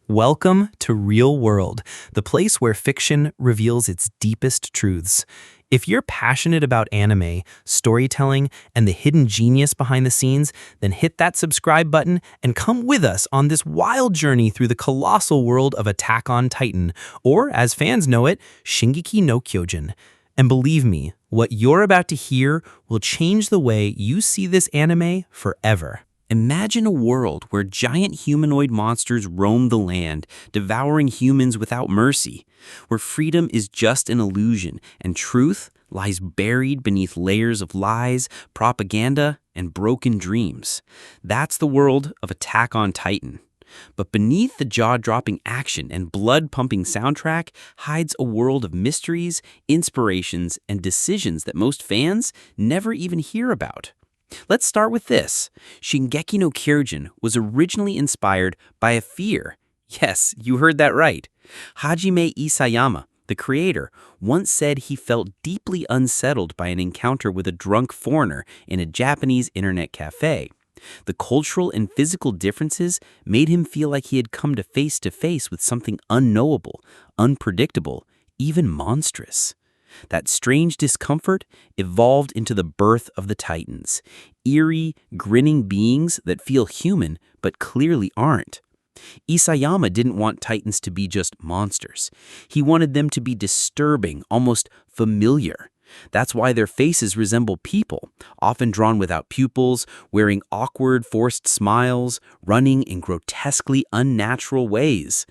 Welcome to Real World, the place where fiction reveals its deepest truths. If you're passionate about anime, storytelling, and the hidden genius behind the scenes, then hit that subscribe button and come with us on this wild journey through the colossal world of Attack on Titan, or as fans know it, Shingeki no Kyojin. And believe me, what you're about to hear will change the way you see this anime forever. Imagine a world where giant humanoid monsters roam the land, devouring humans without mercy, where freedom is just an illusion and truth lies buried beneath layers of lies, propaganda, and broken dreams. That's the world of Attack on Titan. But beneath the jaw-dropping action and blood-pumping soundtrack hides a world of mysteries, inspirations, and decisions that most fans never even hear about. Let's start with this. Shingeki no Kyojin was originally inspired by a fear. Yes, you heard that right. Hajime Isayama, the creator, once said he felt deeply unsettled by an encounter with a drunk foreigner in a Japanese internet cafe. The cultural and physical differences made him feel like he had come to face with something unknowable, unpredictable, even monstrous. That strange discomfort evolved into the birth of the Titans, eerie, grinning beings that feel human but clearly aren't. Isayama didn't want Titans to be just monsters. He wanted them to be disturbing, almost familiar. That's why their faces resemble people, often drawn without pupils, wearing awkward, forced smiles, running in grotesquely unnatural ways.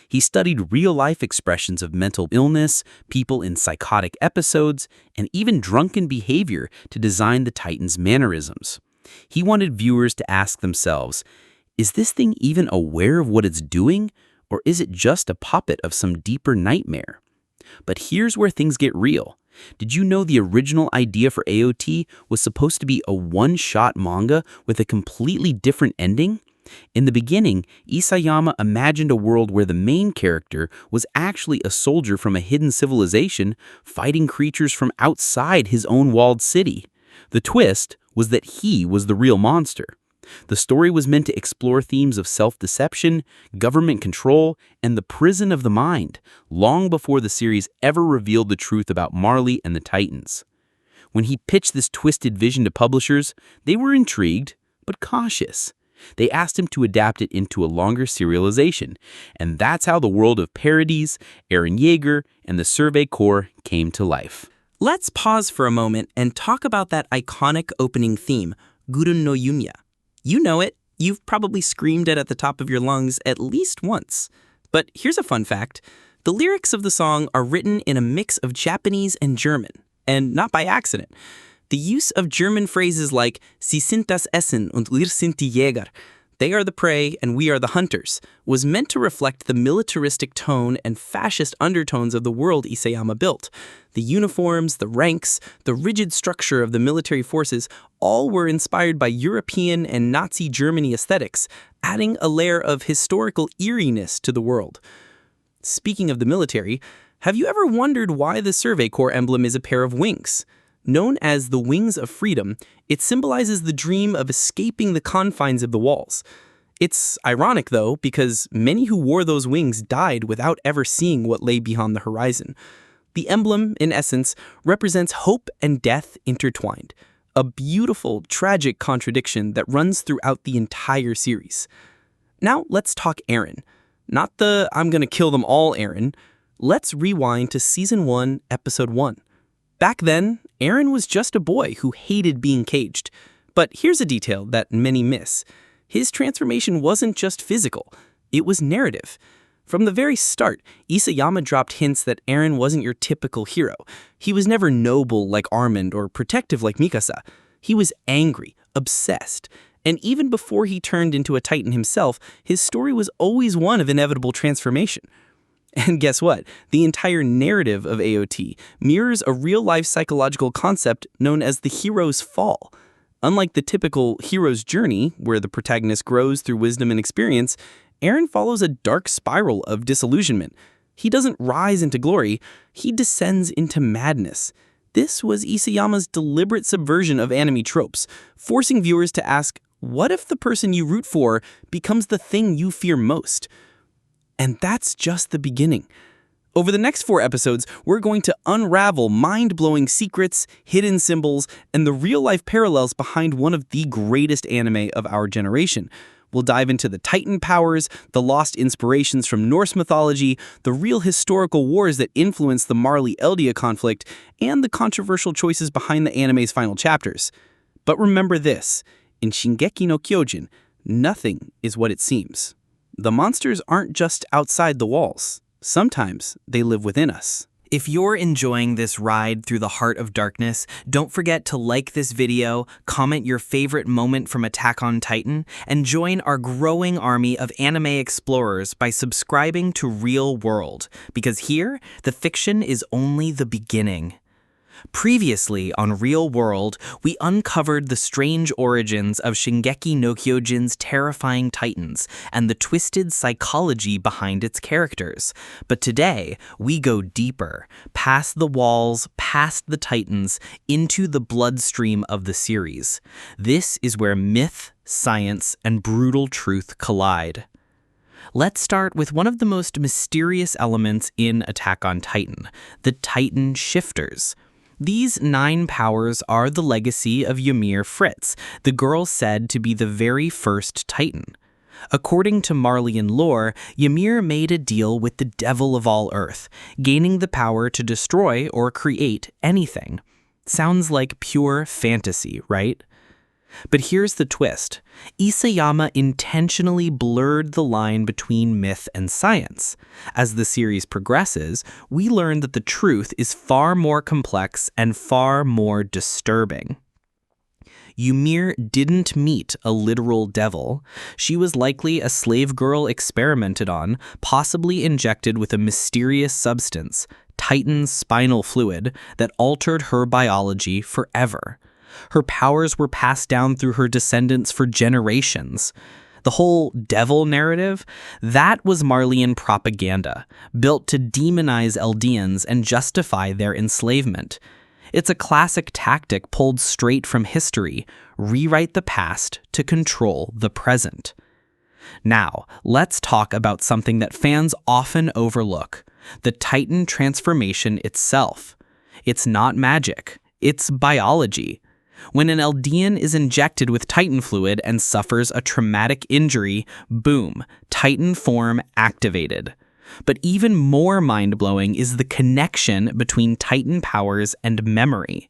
He studied real-life expressions of mental illness, people in psychotic episodes, and even drunken behavior to design the Titans' mannerisms. He wanted viewers to ask themselves, is this thing even aware of what it's doing, or is it just a puppet of some deeper nightmare? But here's where things get real. Did you know the original idea for AOT was supposed to be a one-shot manga with a completely different ending? In the beginning, Isayama imagined a world where the main character was actually a soldier from a hidden civilization fighting creatures from outside his own walled city. The twist was that he was the real monster. The story was meant to explore themes of self-deception, government control, and the prison of the mind, long before the series ever revealed the truth about Marley and the Titans. When he pitched this twisted vision to publishers, they were intrigued, but cautious. They asked him to adapt it into a longer serialization, and that's how the world of parodies, Eren Yeager, and the Survey Corps came to life. Let's pause for a moment and talk about that iconic opening theme, Gurun no Yunya. You know it. You've probably screamed it at the top of your lungs at least once. But here's a fun fact. The lyrics of the song are written in a mix of Japanese and German, and not by accident. The use of German phrases like Sie sind das Essen und wir sind die Jäger, they are the prey and we are the hunters, was meant to reflect the militaristic tone and fascist undertones of the world Isayama built. The uniforms, the ranks, the rigid structure of the military forces all were inspired by European and Nazi Germany aesthetics, adding a layer of historical eeriness to the world. Speaking of the military, have you ever wondered why the Survey Corps emblem is a pair of wings? Known as the Wings of Freedom, it symbolizes the dream of escaping the confines of the walls. It's ironic, though, because many who wore those wings died without ever seeing what lay beyond the horizon. The emblem, in essence, represents hope and death intertwined, a beautiful, tragic contradiction that runs throughout the entire series. Now let's talk Eren. Not the I'm gonna kill them all Eren. Let's rewind to Season 1, Episode 1. Back then, Eren was just a boy who hated being caged. But here's a detail that many miss. His transformation wasn't just physical, it was narrative. From the very start, Isayama dropped hints that Eren wasn't your typical hero. He was never noble like Armand or protective like Mikasa. He was angry, obsessed. And even before he turned into a Titan himself, his story was always one of inevitable transformation. And guess what? The entire narrative of AOT mirrors a real-life psychological concept known as the hero's fall. Unlike the typical hero's journey, where the protagonist grows through wisdom and experience, Eren follows a dark spiral of disillusionment. He doesn't rise into glory, he descends into madness. This was Isayama's deliberate subversion of anime tropes, forcing viewers to ask, what if the person you root for becomes the thing you fear most? And that's just the beginning. Over the next 4 episodes, we're going to unravel mind-blowing secrets, hidden symbols, and the real-life parallels behind one of the greatest anime of our generation. We'll dive into the Titan powers, the lost inspirations from Norse mythology, the real historical wars that influenced the Marley-Eldia conflict, and the controversial choices behind the anime's final chapters. But remember this, in Shingeki no Kyojin, nothing is what it seems. The monsters aren't just outside the walls. Sometimes they live within us. If you're enjoying this ride through the heart of darkness, don't forget to like this video, comment your favorite moment from Attack on Titan, and join our growing army of anime explorers by subscribing to Real World, because here, the fiction is only the beginning. Previously on Real World, we uncovered the strange origins of Shingeki no Kyojin's terrifying titans and the twisted psychology behind its characters. But today, we go deeper, past the walls, past the titans, into the bloodstream of the series. This is where myth, science, and brutal truth collide. Let's start with one of the most mysterious elements in Attack on Titan, the Titan shifters. These 9 powers are the legacy of Ymir Fritz, the girl said to be the very first Titan. According to Marleyan lore, Ymir made a deal with the devil of all Earth, gaining the power to destroy or create anything. Sounds like pure fantasy, right? But here's the twist. Isayama intentionally blurred the line between myth and science. As the series progresses, we learn that the truth is far more complex and far more disturbing. Ymir didn't meet a literal devil. She was likely a slave girl experimented on, possibly injected with a mysterious substance, Titan spinal fluid, that altered her biology forever. Her powers were passed down through her descendants for generations. The whole devil narrative, that was Marleyan propaganda, built to demonize Eldians and justify their enslavement. It's a classic tactic pulled straight from history, rewrite the past to control the present. Now, let's talk about something that fans often overlook, the Titan transformation itself. It's not magic, it's biology. When an Eldian is injected with Titan fluid and suffers a traumatic injury, boom, Titan form activated. But even more mind-blowing is the connection between Titan powers and memory.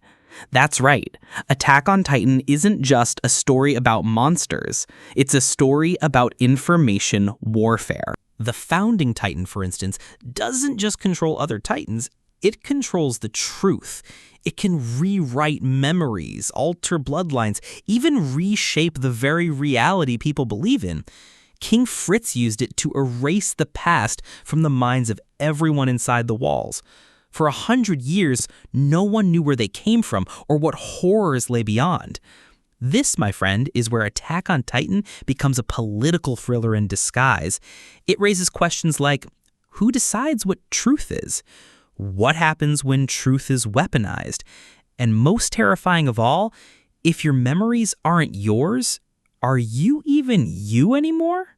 That's right, Attack on Titan isn't just a story about monsters, it's a story about information warfare. The founding Titan, for instance, doesn't just control other Titans, it controls the truth. It can rewrite memories, alter bloodlines, even reshape the very reality people believe in. King Fritz used it to erase the past from the minds of everyone inside the walls. For 100 years, no one knew where they came from or what horrors lay beyond. This, my friend, is where Attack on Titan becomes a political thriller in disguise. It raises questions like, who decides what truth is? What happens when truth is weaponized? And most terrifying of all, if your memories aren't yours, are you even you anymore?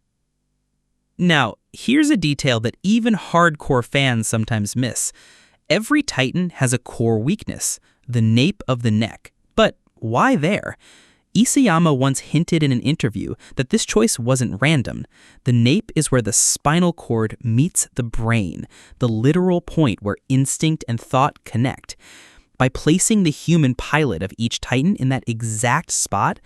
Now, here's a detail that even hardcore fans sometimes miss. Every Titan has a core weakness, the nape of the neck. But why there? Isayama once hinted in an interview that this choice wasn't random. The nape is where the spinal cord meets the brain, the literal point where instinct and thought connect. By placing the human pilot of each Titan in that exact spot,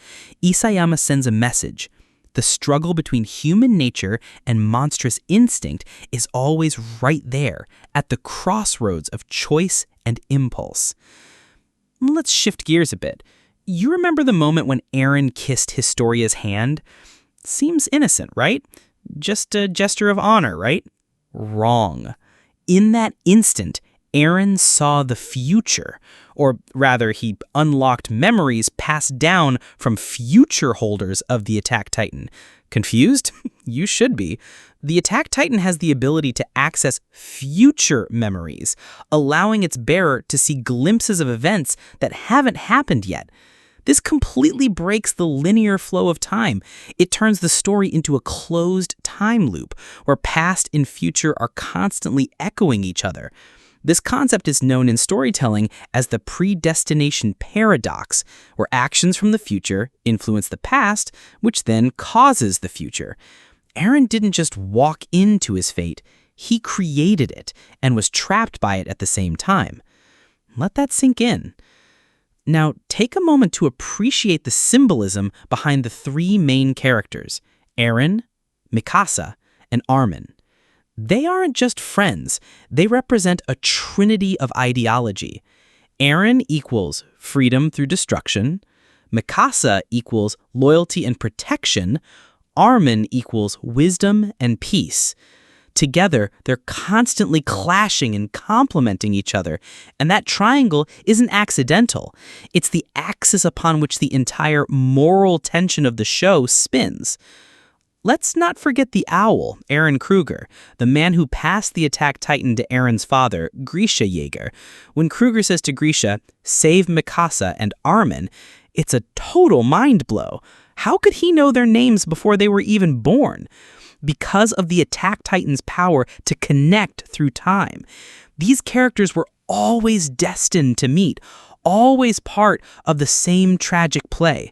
Isayama sends a message. The struggle between human nature and monstrous instinct is always right there, at the crossroads of choice and impulse. Let's shift gears a bit. You remember the moment when Eren kissed Historia's hand? Seems innocent, right? Just a gesture of honor, right? Wrong. In that instant, Eren saw the future, or rather, he unlocked memories passed down from future holders of the Attack Titan. Confused? You should be. The Attack Titan has the ability to access future memories, allowing its bearer to see glimpses of events that haven't happened yet. This completely breaks the linear flow of time. It turns the story into a closed time loop where past and future are constantly echoing each other. This concept is known in storytelling as the predestination paradox, where actions from the future influence the past, which then causes the future. Eren didn't just walk into his fate, he created it and was trapped by it at the same time. Let that sink in. Now, take a moment to appreciate the symbolism behind the three main characters, Eren, Mikasa, and Armin. They aren't just friends, they represent a trinity of ideology. Eren equals freedom through destruction, Mikasa equals loyalty and protection, Armin equals wisdom and peace. Together, they're constantly clashing and complementing each other, and that triangle isn't accidental. It's the axis upon which the entire moral tension of the show spins. Let's not forget the owl, Eren Kruger, the man who passed the attack titan to Eren's father, Grisha Jaeger. When Kruger says to Grisha, "Save Mikasa and Armin," it's a total mind blow. How could he know their names before they were even born? Because of the attack titan's power to connect through time. These characters were always destined to meet, always part of the same tragic play.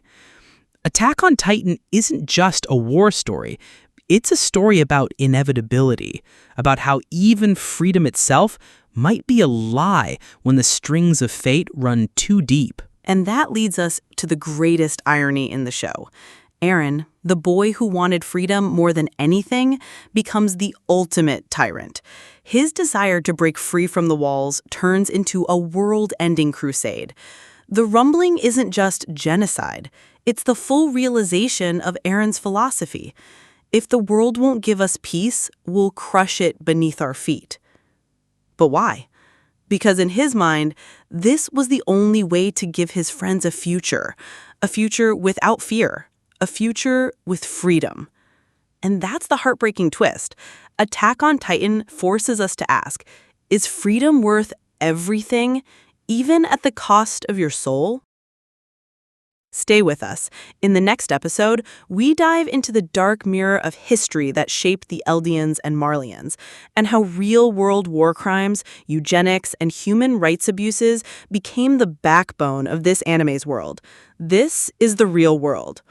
Attack on Titan isn't just a war story. It's a story about inevitability, about how even freedom itself might be a lie when the strings of fate run too deep. And that leads us to the greatest irony in the show. Eren, the boy who wanted freedom more than anything, becomes the ultimate tyrant. His desire to break free from the walls turns into a world-ending crusade. The Rumbling isn't just genocide. It's the full realization of Eren's philosophy. If the world won't give us peace, we'll crush it beneath our feet. But why? Because in his mind, this was the only way to give his friends a future without fear, a future with freedom. And that's the heartbreaking twist. Attack on Titan forces us to ask, is freedom worth everything, even at the cost of your soul? Stay with us. In the next episode, we dive into the dark mirror of history that shaped the Eldians and Marleyans, and how real-world war crimes, eugenics, and human rights abuses became the backbone of this anime's world. This is the real world.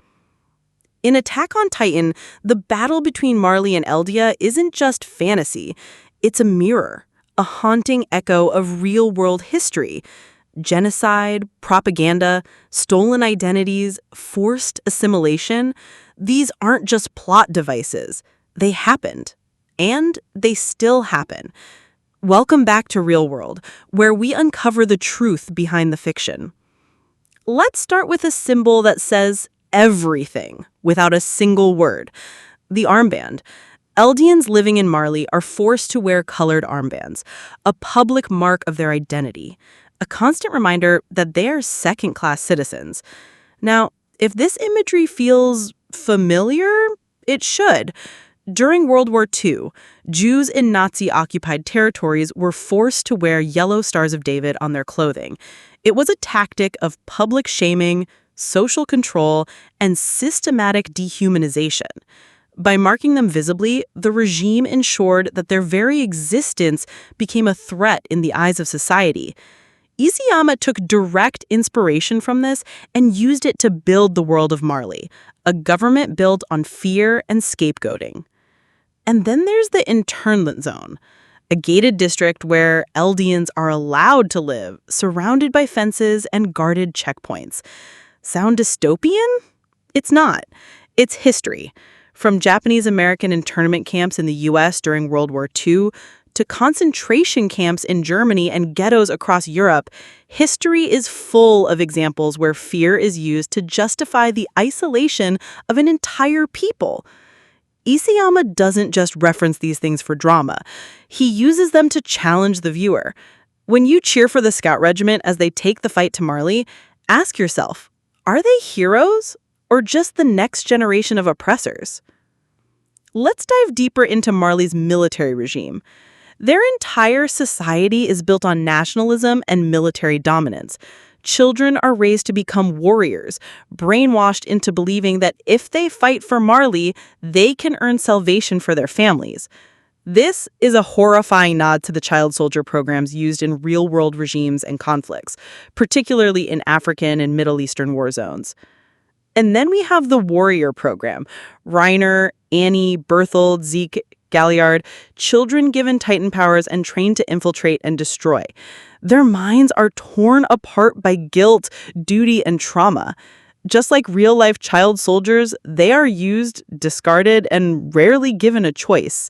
In Attack on Titan, the battle between Marley and Eldia isn't just fantasy. It's a mirror, a haunting echo of real-world history. Genocide, propaganda, stolen identities, forced assimilation, these aren't just plot devices. They happened. And they still happen. Welcome back to Real World, where we uncover the truth behind the fiction. Let's start with a symbol that says everything without a single word. The armband. Eldians living in Marley are forced to wear colored armbands, a public mark of their identity. A constant reminder that they are second-class citizens. Now, if this imagery feels familiar, it should. During World War II, Jews in Nazi-occupied territories were forced to wear yellow Stars of David on their clothing. It was a tactic of public shaming, social control, and systematic dehumanization. By marking them visibly, the regime ensured that their very existence became a threat in the eyes of society. Isayama took direct inspiration from this and used it to build the world of Marley, a government built on fear and scapegoating. And then there's the internment zone, a gated district where Eldians are allowed to live, surrounded by fences and guarded checkpoints. Sound dystopian? It's not. It's history. From Japanese-American internment camps in the U.S. during World War II to concentration camps in Germany and ghettos across Europe, history is full of examples where fear is used to justify the isolation of an entire people. Isayama doesn't just reference these things for drama. He uses them to challenge the viewer. When you cheer for the Scout Regiment as they take the fight to Marley, ask yourself, are they heroes or just the next generation of oppressors? Let's dive deeper into Marley's military regime. Their entire society is built on nationalism and military dominance. Children are raised to become warriors, brainwashed into believing that if they fight for Marley, they can earn salvation for their families. This is a horrifying nod to the child soldier programs used in real-world regimes and conflicts, particularly in African and Middle Eastern war zones. And then we have the warrior program. Reiner, Annie, Berthold, Zeke, Galliard, children given Titan powers and trained to infiltrate and destroy. Their minds are torn apart by guilt, duty, and trauma. Just like real-life child soldiers, they are used, discarded, and rarely given a choice.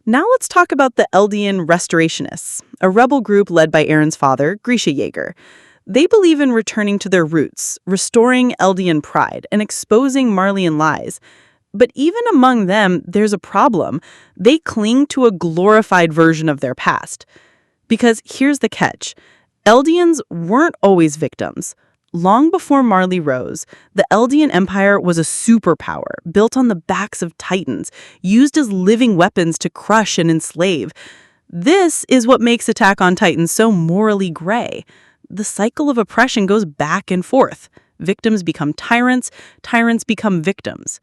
Now let's talk about the Eldian Restorationists, a rebel group led by Eren's father, Grisha Jaeger. They believe in returning to their roots, restoring Eldian pride, and exposing Marleyan lies. But even among them, there's a problem. They cling to a glorified version of their past. Because here's the catch. Eldians weren't always victims. Long before Marley rose, the Eldian Empire was a superpower built on the backs of titans, used as living weapons to crush and enslave. This is what makes Attack on Titan so morally gray. The cycle of oppression goes back and forth. Victims become tyrants, tyrants become victims.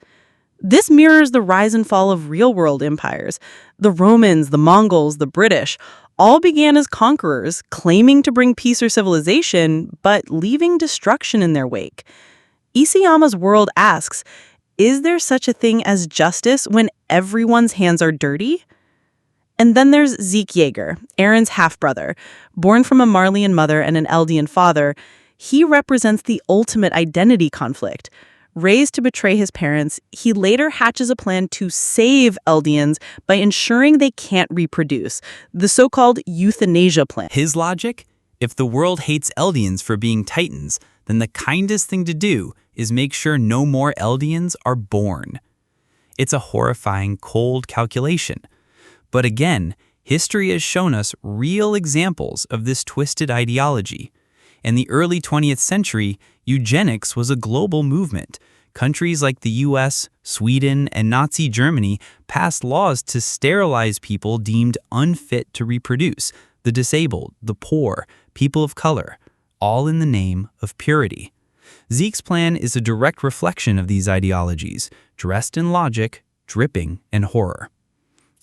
This mirrors the rise and fall of real-world empires. The Romans, the Mongols, the British all began as conquerors, claiming to bring peace or civilization, but leaving destruction in their wake. Isayama's world asks, is there such a thing as justice when everyone's hands are dirty? And then there's Zeke Jaeger, Eren's half-brother. Born from a Marleyan mother and an Eldian father, he represents the ultimate identity conflict. Raised to betray his parents, he later hatches a plan to save Eldians by ensuring they can't reproduce, the so-called euthanasia plan. His logic? If the world hates Eldians for being Titans, then the kindest thing to do is make sure no more Eldians are born. It's a horrifying, cold calculation. But again, history has shown us real examples of this twisted ideology. In the early 20th century, eugenics was a global movement. Countries like the US, Sweden, and Nazi Germany passed laws to sterilize people deemed unfit to reproduce, the disabled, the poor, people of color, all in the name of purity. Zeke's plan is a direct reflection of these ideologies, dressed in logic, dripping in horror.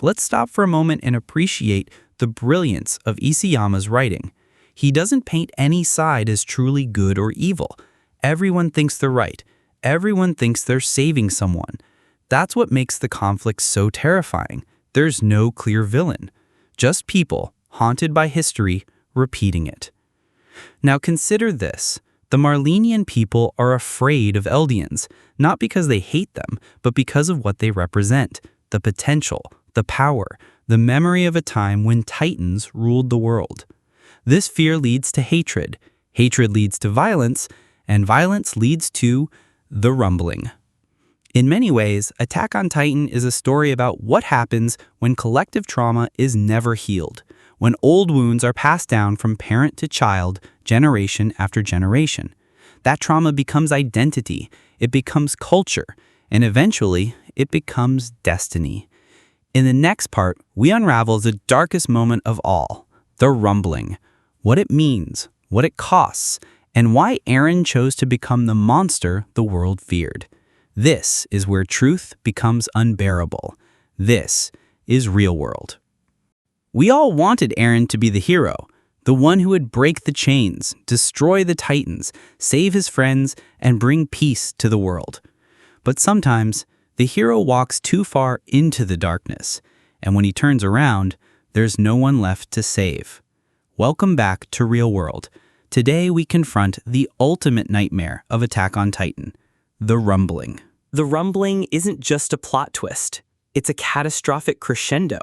Let's stop for a moment and appreciate the brilliance of Isayama's writing. He doesn't paint any side as truly good or evil. Everyone thinks they're right. Everyone thinks they're saving someone. That's what makes the conflict so terrifying. There's no clear villain. Just people, haunted by history, repeating it. Now consider this. The Marlenian people are afraid of Eldians, not because they hate them, but because of what they represent, the potential, the power, the memory of a time when Titans ruled the world. This fear leads to hatred, hatred leads to violence, and violence leads to the rumbling. In many ways, Attack on Titan is a story about what happens when collective trauma is never healed, when old wounds are passed down from parent to child, generation after generation. That trauma becomes identity, it becomes culture, and eventually, it becomes destiny. In the next part, we unravel the darkest moment of all, the rumbling. What it means, what it costs, and why Eren chose to become the monster the world feared. This is where truth becomes unbearable. This is real world. We all wanted Eren to be the hero, the one who would break the chains, destroy the Titans, save his friends, and bring peace to the world. But sometimes, the hero walks too far into the darkness, and when he turns around, there's no one left to save. Welcome back to Real World. Today we confront the ultimate nightmare of Attack on Titan, the rumbling. The rumbling isn't just a plot twist. It's a catastrophic crescendo,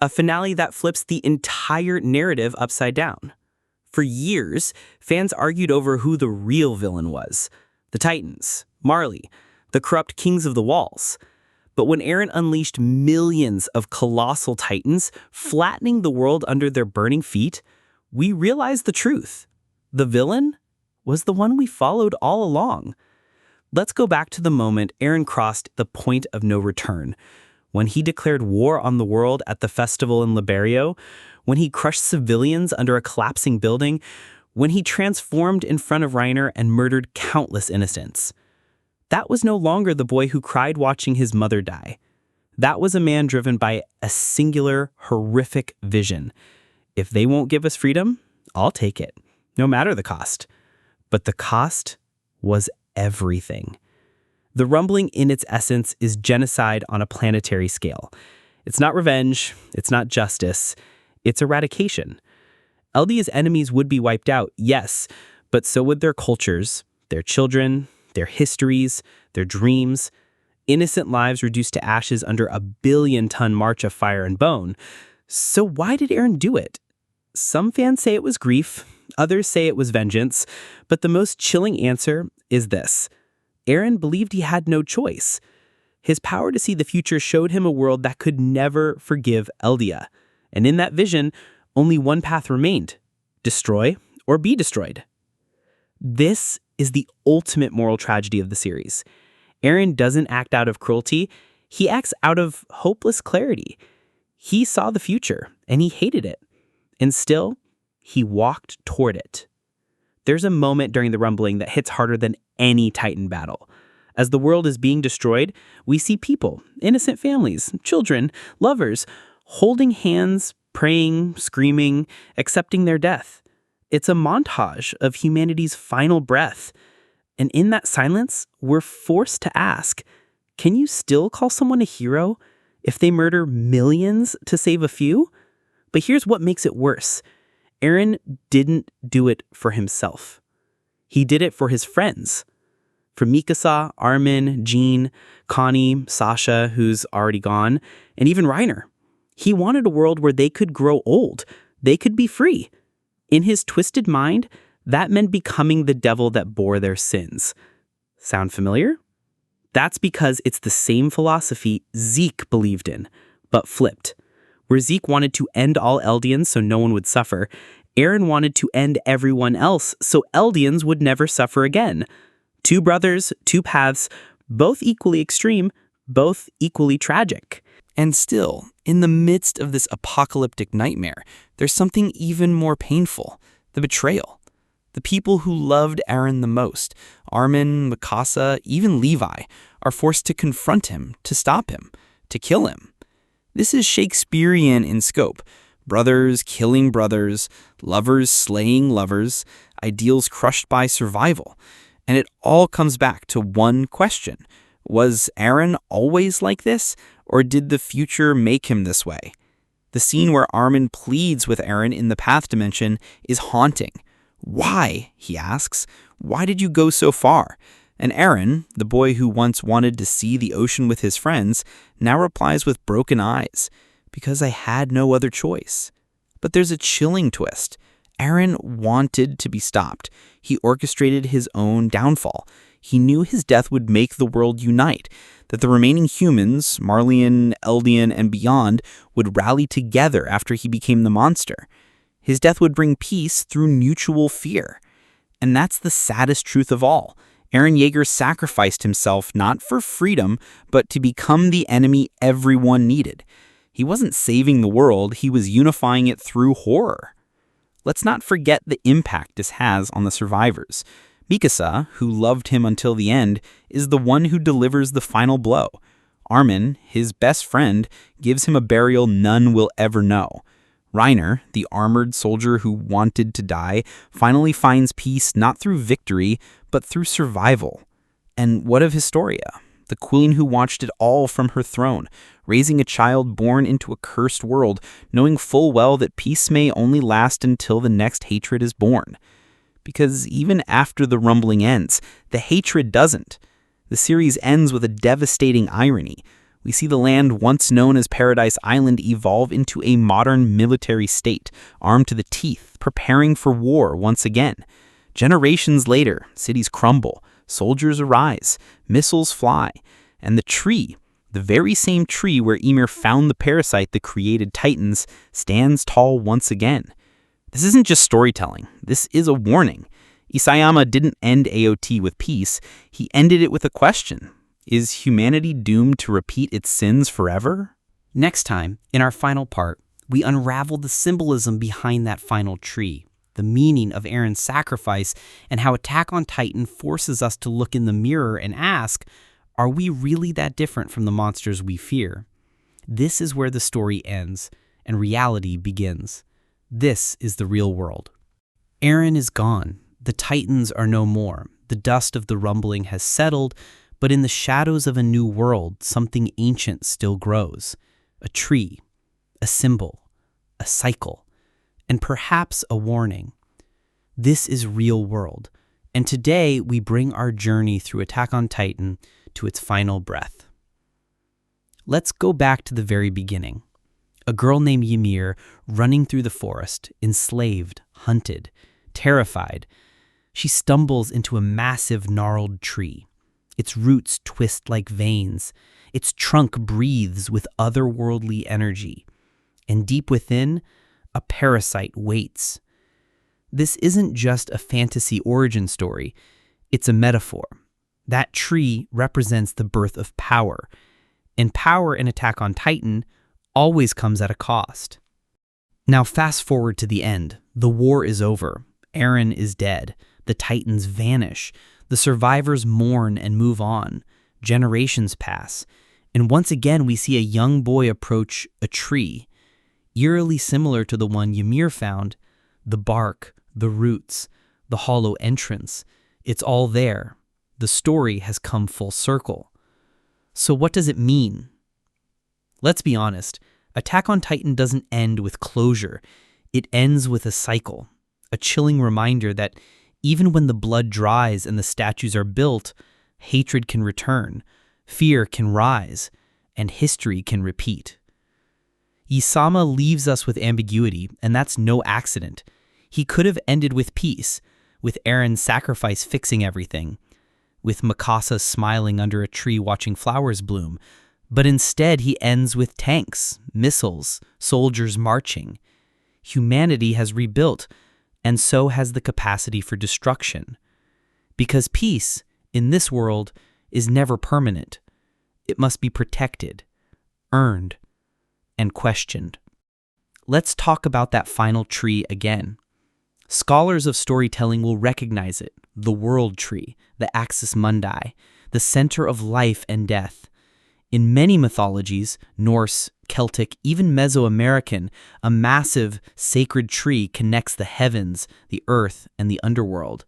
a finale that flips the entire narrative upside down. For years, fans argued over who the real villain was. The Titans, Marley, the corrupt kings of the walls. But when Eren unleashed millions of colossal Titans, flattening the world under their burning feet, we realized the truth. The villain was the one we followed all along. Let's go back to the moment Eren crossed the point of no return, when he declared war on the world at the festival in Liberio, when he crushed civilians under a collapsing building, when he transformed in front of Reiner and murdered countless innocents. That was no longer the boy who cried watching his mother die. That was a man driven by a singular, horrific vision. If they won't give us freedom, I'll take it, no matter the cost. But the cost was everything. The Rumbling in its essence is genocide on a planetary scale. It's not revenge, it's not justice, it's eradication. Eldia's enemies would be wiped out, yes, but so would their cultures, their children, their histories, their dreams. Innocent lives reduced to ashes under a billion-ton march of fire and bone. So why did Eren do it? Some fans say it was grief, others say it was vengeance, but the most chilling answer is this. Eren believed he had no choice. His power to see the future showed him a world that could never forgive Eldia. And in that vision, only one path remained: destroy or be destroyed. This is the ultimate moral tragedy of the series. Eren doesn't act out of cruelty, he acts out of hopeless clarity. He saw the future, and he hated it. And still, he walked toward it. There's a moment during the Rumbling that hits harder than any Titan battle. As the world is being destroyed, we see people, innocent families, children, lovers, holding hands, praying, screaming, accepting their death. It's a montage of humanity's final breath. And in that silence, we're forced to ask, can you still call someone a hero if they murder millions to save a few? But here's what makes it worse. Eren didn't do it for himself. He did it for his friends. For Mikasa, Armin, Jean, Connie, Sasha, who's already gone, and even Reiner. He wanted a world where they could grow old. They could be free. In his twisted mind, that meant becoming the devil that bore their sins. Sound familiar? That's because it's the same philosophy Zeke believed in, but flipped. Where Zeke wanted to end all Eldians so no one would suffer, Eren wanted to end everyone else so Eldians would never suffer again. Two brothers, two paths, both equally extreme, both equally tragic. And still, in the midst of this apocalyptic nightmare, there's something even more painful: the betrayal. The people who loved Eren the most, Armin, Mikasa, even Levi, are forced to confront him, to stop him, to kill him. This is Shakespearean in scope. Brothers killing brothers, lovers slaying lovers, ideals crushed by survival. And it all comes back to one question. Was Eren always like this, or did the future make him this way? The scene where Armin pleads with Eren in the Path Dimension is haunting. Why, he asks, why did you go so far? And Eren, the boy who once wanted to see the ocean with his friends, now replies with broken eyes, because I had no other choice. But there's a chilling twist. Eren wanted to be stopped. He orchestrated his own downfall. He knew his death would make the world unite, that the remaining humans, Marley and Eldia and beyond, would rally together after he became the monster. His death would bring peace through mutual fear. And that's the saddest truth of all. Eren Yeager sacrificed himself not for freedom, but to become the enemy everyone needed. He wasn't saving the world, he was unifying it through horror. Let's not forget the impact this has on the survivors. Mikasa, who loved him until the end, is the one who delivers the final blow. Armin, his best friend, gives him a burial none will ever know. Reiner, the armored soldier who wanted to die, finally finds peace not through victory, but through survival. And what of Historia, the queen who watched it all from her throne, raising a child born into a cursed world, knowing full well that peace may only last until the next hatred is born? Because even after the Rumbling ends, the hatred doesn't. The series ends with a devastating irony. We see the land once known as Paradise Island evolve into a modern military state, armed to the teeth, preparing for war once again. Generations later, cities crumble, soldiers arise, missiles fly, and the tree, the very same tree where Ymir found the parasite that created Titans, stands tall once again. This isn't just storytelling, this is a warning. Isayama didn't end AOT with peace, he ended it with a question. Is humanity doomed to repeat its sins forever? Next time, in our final part, we unravel the symbolism behind that final tree. the meaning of Eren's sacrifice, and how Attack on Titan forces us to look in the mirror and ask, are we really that different from the monsters we fear? This is where the story ends and reality begins. This is the real world. Eren is gone. The Titans are no more. The dust of the rumbling has settled, but in the shadows of a new world, something ancient still grows. A tree, a symbol, a cycle, and perhaps a warning. This is real world, and today we bring our journey through Attack on Titan to its final breath. Let's go back to the very beginning. A girl named Ymir running through the forest, enslaved, hunted, terrified. She stumbles into a massive gnarled tree. Its roots twist like veins. Its trunk breathes with otherworldly energy. And deep within, a parasite waits. This isn't just a fantasy origin story. It's a metaphor. That tree represents the birth of power. And power in Attack on Titan always comes at a cost. Now fast forward to the end. The war is over. Eren is dead. The Titans vanish. The survivors mourn and move on. Generations pass. And once again we see a young boy approach a tree, eerily similar to the one Ymir found. The bark, the roots, the hollow entrance. It's all there. The story has come full circle. So what does it mean? Let's be honest. Attack on Titan doesn't end with closure. It ends with a cycle. A chilling reminder that even when the blood dries and the statues are built, hatred can return, fear can rise, and history can repeat. Isama leaves us with ambiguity, and that's no accident. He could have ended with peace, with Eren's sacrifice fixing everything, with Mikasa smiling under a tree watching flowers bloom, but instead he ends with tanks, missiles, soldiers marching. Humanity has rebuilt, and so has the capacity for destruction. Because peace, in this world, is never permanent. It must be protected, earned, and questioned. Let's talk about that final tree again. Scholars of storytelling will recognize it, the world tree, the axis mundi, the center of life and death. In many mythologies, Norse, Celtic, even Mesoamerican, a massive, sacred tree connects the heavens, the earth, and the underworld.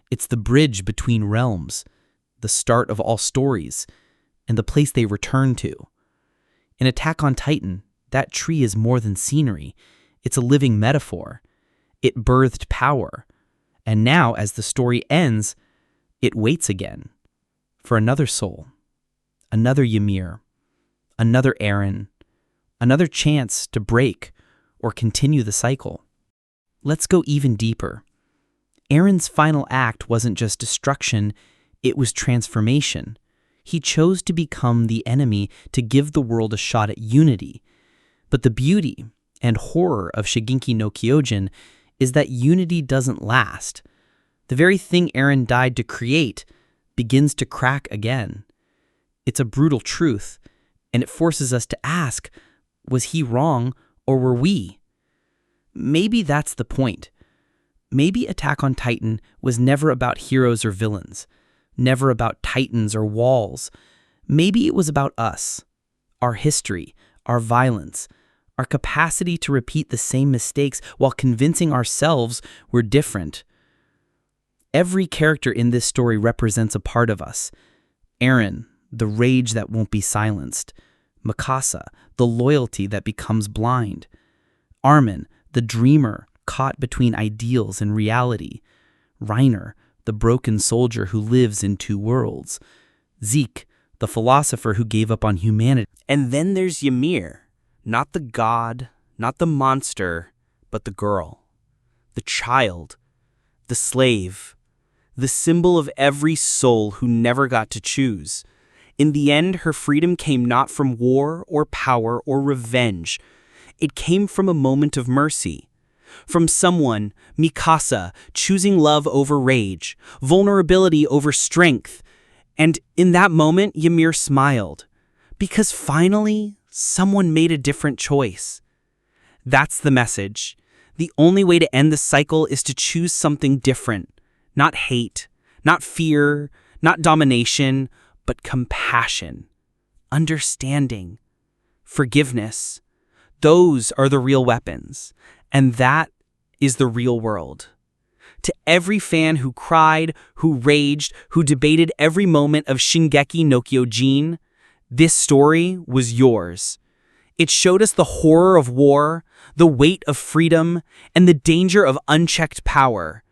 It's the bridge between realms, the start of all stories, and the place they return to. In Attack on Titan, that tree is more than scenery. It's a living metaphor. It birthed power. And now, as the story ends, it waits again for another soul. Another Ymir, another Eren, another chance to break or continue the cycle. Let's go even deeper. Eren's final act wasn't just destruction, it was transformation. He chose to become the enemy to give the world a shot at unity. But the beauty and horror of Shingeki no Kyojin is that unity doesn't last. The very thing Eren died to create begins to crack again. It's a brutal truth, and it forces us to ask, was he wrong or were we? Maybe that's the point. Maybe Attack on Titan was never about heroes or villains, never about titans or walls. Maybe it was about us, our history, our violence, our capacity to repeat the same mistakes while convincing ourselves we're different. Every character in this story represents a part of us. Eren, the rage that won't be silenced. Mikasa, the loyalty that becomes blind. Armin, the dreamer caught between ideals and reality. Reiner, the broken soldier who lives in two worlds. Zeke, the philosopher who gave up on humanity. And then there's Ymir, not the god, not the monster, but the girl, the child, the slave, the symbol of every soul who never got to choose. In the end, her freedom came not from war or power or revenge. It came from a moment of mercy. From someone, Mikasa, choosing love over rage, vulnerability over strength. And in that moment, Ymir smiled. Because finally, someone made a different choice. That's the message. The only way to end the cycle is to choose something different. Not hate, not fear, not domination, but compassion, understanding, forgiveness. Those are the real weapons, and that is the real world. To every fan who cried, who raged, who debated every moment of Shingeki no Kyojin, this story was yours. It showed us the horror of war, the weight of freedom, and the danger of unchecked power.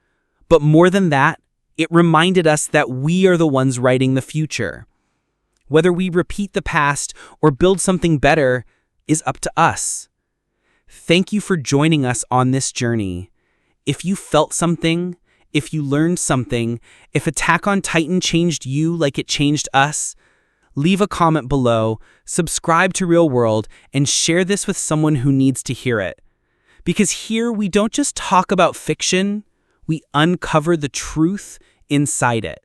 But more than that, it reminded us that we are the ones writing the future. Whether we repeat the past or build something better is up to us. Thank you for joining us on this journey. If you felt something, if you learned something, if Attack on Titan changed you like it changed us, leave a comment below, subscribe to Real World, and share this with someone who needs to hear it. Because here we don't just talk about fiction, we uncover the truth inside it.